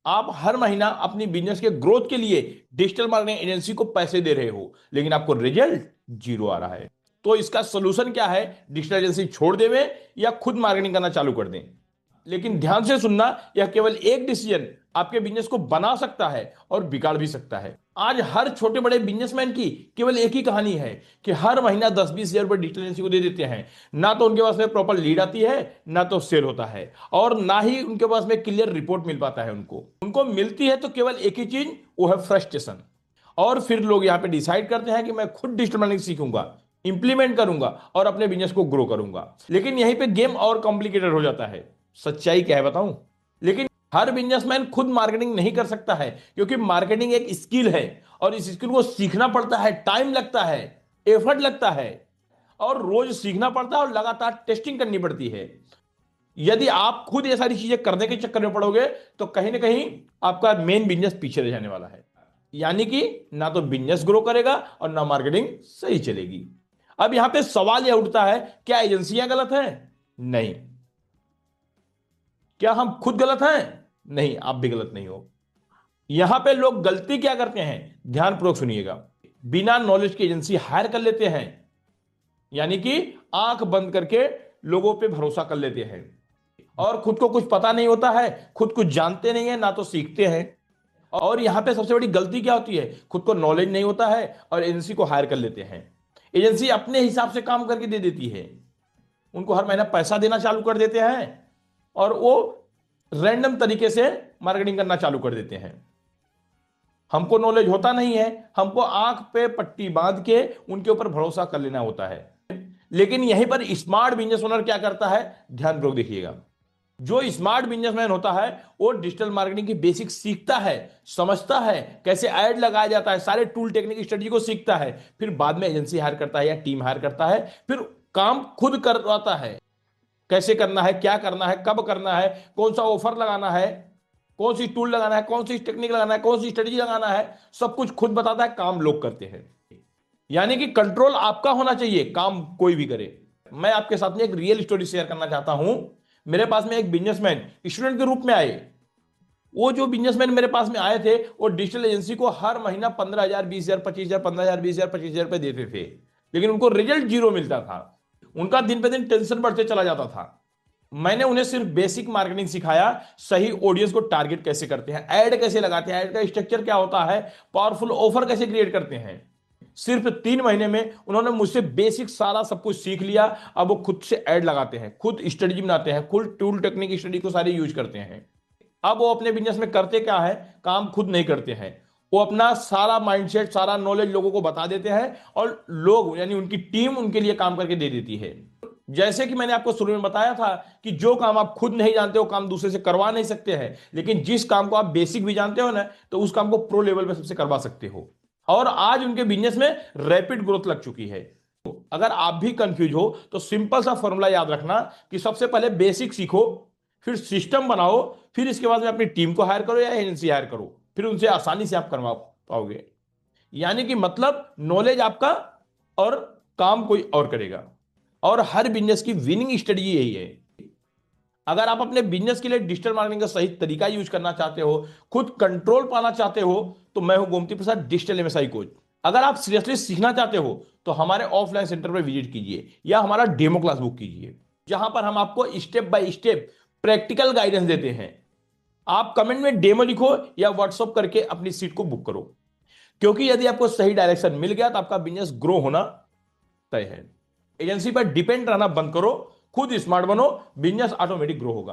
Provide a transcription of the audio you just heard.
आप हर महीना अपनी बिजनेस के ग्रोथ के लिए डिजिटल मार्केटिंग एजेंसी को पैसे दे रहे हो, लेकिन आपको रिजल्ट जीरो आ रहा है। तो इसका सोल्यूशन क्या है? डिजिटल एजेंसी छोड़ देवे या खुद मार्केटिंग करना चालू कर दें। लेकिन ध्यान से सुनना, यह केवल एक डिसीजन आपके बिजनेस को बना सकता है और बिगाड़ भी सकता है। आज हर छोटे बड़े बिजनेसमैन की केवल एक ही कहानी है कि हर महीना 10-20 हजार रुपए डिजिटल एजेंसी को दे देते हैं। ना तो उनके पास में प्रॉपर लीड आती है, ना तो सेल होता है, और ना ही उनके पास में क्लियर रिपोर्ट मिल पाता है। उनको उनको मिलती है तो केवल एक ही चीज, वो है फ्रस्ट्रेशन। और फिर लोग यहाँ पे डिसाइड करते हैं कि मैं खुद डिजिटल मार्केटिंग सीखूंगा, इंप्लीमेंट करूंगा और अपने बिजनेस को ग्रो करूंगा। लेकिन यहीं पे गेम और कॉम्प्लिकेटेड हो जाता है। सच्चाई क्या है बताऊं? लेकिन हर बिजनेसमैन खुद मार्केटिंग नहीं कर सकता है, क्योंकि मार्केटिंग एक स्किल है और इस स्किल को सीखना पड़ता है, टाइम लगता है, एफर्ट लगता है, और रोज सीखना पड़ता है और लगातार टेस्टिंग करनी पड़ती है। यदि आप खुद ये सारी चीजें करने के चक्कर में पड़ोगे तो कहीं ना कहीं आपका मेन बिजनेस पीछे रह जाने वाला है। यानी कि ना तो बिजनेस ग्रो करेगा और ना मार्केटिंग सही चलेगी। अब यहां पे सवाल यह उठता है, क्या एजेंसियां गलत हैं? नहीं। क्या हम खुद गलत हैं? नहीं, आप भी गलत नहीं हो। यहां पे लोग गलती क्या करते हैं, ध्यानपूर्वक सुनिएगा। बिना नॉलेज की एजेंसी हायर कर लेते हैं, यानी कि आंख बंद करके लोगों पे भरोसा कर लेते हैं, और खुद को कुछ पता नहीं होता है, खुद कुछ जानते नहीं है, ना तो सीखते हैं। और यहां पे सबसे बड़ी गलती क्या होती है, खुद को नॉलेज नहीं होता है और एजेंसी को हायर कर लेते हैं। एजेंसी अपने हिसाब से काम करके दे देती है, उनको हर महीना पैसा देना चालू कर देते हैं, और वो रैंडम तरीके से मार्केटिंग करना चालू कर देते हैं। हमको नॉलेज होता नहीं है, हमको आंख पे पट्टी बांध के उनके ऊपर भरोसा कर लेना होता है। लेकिन यहीं पर स्मार्ट बिजनेस ओनर क्या करता है, ध्यानपूर्वक देखिएगा। जो स्मार्ट बिजनेसमैन होता है वो डिजिटल मार्केटिंग की बेसिक सीखता है, समझता है कैसे ऐड लगाया जाता है, सारे टूल टेक्निक स्ट्रेटजी को सीखता है, फिर बाद में एजेंसी हायर करता है या टीम हायर करता है, फिर काम खुद करवाता है। कैसे करना है, क्या करना है, कब करना है, कौन सा ऑफर लगाना है, कौन सी टूल लगाना है, कौन सी टेक्निक लगाना है, कौन सी स्ट्रेटजी लगाना है, सब कुछ खुद बताता है, काम लोग करते हैं। यानी कि कंट्रोल आपका होना चाहिए, काम कोई भी करे। मैं आपके साथ में एक रियल स्टोरी शेयर करना चाहता हूं। मेरे पास में एक बिजनेसमैन स्टूडेंट के रूप में आए। वो जो बिजनेसमैन मेरे पास में आए थे, वो डिजिटल एजेंसी को हर महीना 15,000, 20,000, 25,000, 15,000, 20,000, 25,000 रुपए देते थे, लेकिन उनको रिजल्ट जीरो मिलता था। उनका दिन पे दिन टेंशन बढ़ते चला जाता था। मैंने उन्हें सिर्फ बेसिक मार्केटिंग सिखाया, सही ऑडियंस को टारगेट कैसे करते हैं, ऐड कैसे लगाते हैं, ऐड का स्ट्रक्चर क्या होता है, पावरफुल ऑफर कैसे क्रिएट करते हैं। सिर्फ 3 महीने में उन्होंने मुझसे बेसिक सारा सब कुछ सीख लिया। अब वो खुद से ऐड लगाते हैं, खुद स्ट्रेटजी बनाते हैं, खुद टूल टेक्निक स्टडी को सारे यूज करते हैं। अब वो अपने बिजनेस में करते क्या है, काम खुद नहीं करते हैं, वो अपना सारा माइंडसेट, सारा नॉलेज लोगों को बता देते हैं, और लोग यानी उनकी टीम उनके लिए काम करके दे देती है। जैसे कि मैंने आपको शुरू में बताया था कि जो काम आप खुद नहीं जानते हो काम दूसरे से करवा नहीं सकते हैं, लेकिन जिस काम को आप बेसिक भी जानते हो ना, तो उस काम को प्रो लेवल पे सबसे करवा सकते हो। और आज उनके बिजनेस में रैपिड ग्रोथ लग चुकी है। अगर आप भी कंफ्यूज हो तो सिंपल सा फॉर्मूला याद रखना कि सबसे पहले बेसिक सीखो, फिर सिस्टम बनाओ, फिर इसके बाद में अपनी टीम को हायर करो या एजेंसी हायर करो, फिर उनसे आसानी से आप करवा पाओगे। यानी कि मतलब नॉलेज आपका और काम कोई और करेगा। और हर बिजनेस की विनिंग स्ट्रेटजी यही है। अगर आप अपने बिजनेस के लिए डिजिटल मार्केटिंग का सही तरीका यूज करना चाहते हो, खुद कंट्रोल पाना चाहते हो, तो मैं हूं गोमती प्रसाद, डिजिटल एमएसआई कोच। अगर आप सीरियसली सीखना चाहते हो तो हमारे ऑफलाइन सेंटर पर विजिट कीजिए या हमारा डेमो क्लास बुक कीजिए, जहां पर हम आपको step by step practical guidance देते हैं। आप कमेंट में डेमो लिखो या व्हाट्सअप करके अपनी सीट को बुक करो, क्योंकि यदि आपको सही डायरेक्शन मिल गया तो आपका बिजनेस ग्रो होना तय है। एजेंसी पर डिपेंड रहना बंद करो, खुद स्मार्ट बनो, बिजनेस ऑटोमेटिक ग्रो होगा।